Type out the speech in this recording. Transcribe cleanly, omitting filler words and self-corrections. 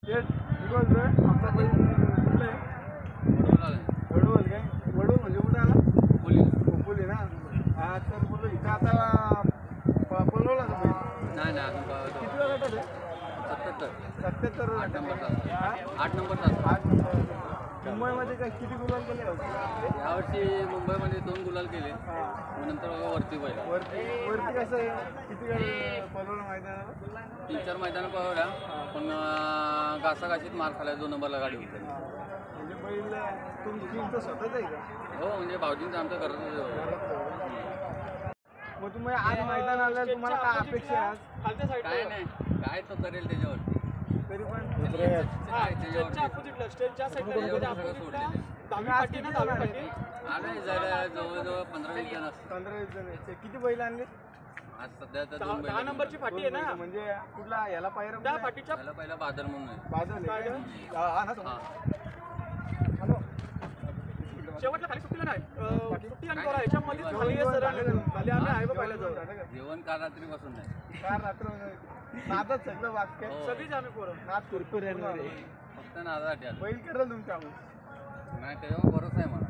तेच बोलतोय आमचा बैल कुठलं आहे? वडवल काय? वडवल म्हणजे कुठं आला? खोपोली ना. हा तर बोललो इथं आता पळवला का बैल? नाही नाही अजून किती वेळ गटात आहे? 77 8 नंबर तास. हा? 8 नंबर तास. 8 नंबर. मुंबईमध्ये काय किती गुलाल केले होते? यावर्षी मुंबईमध्ये 2 गुलाल केले. मग नंतर बघा वरती पहिला वरती कसं आहे? किती वेळ पळवलं माहिती आहे? 3-4 मैदानं पळवल्या पण घासाघाशीत मार खाल्ला 2 नंबरला गाडी होती. म्हणजे बैल तुमचं स्वतःच आहे का? हो म्हणजे भाऊजींचं आमचं करत मग तुम्ही आज मैदान आलं तुम्हाला काय अपेक्षा आहे आज? काय नाही काय तो करेल त्याच्यावरती तरी पण आलंय जायला जवळजवळ 15-20 जण असतात. 15-20 जण आहेत. किती बैल आणले? आज सध्या तर 2 बैल. 10 नंबरची फाटी आहे ना, म्हणजे कुठला याला पायरा त्या फाटीच्या पहिला बादल म्हणून आहे. बाजूला आहे का? हा ना हा. हॅलो. शेवटच्या खाली सुट्टीला नाही सुट्टी आणि गोरा याच्यामध्ये खाली आहे सर खाली आम्ही आहे बघ पहिल्या जवळ जेवण काल रात्रीपासून नाही. काय रात्र नादात सगळं वाक्य सगळीच आम्ही पोरं नाद कुरकुर येणार फक्त नादासाठी आलो. बैल करेल तुमच्या नाही त्याच्यावर भरोसा आहे मला.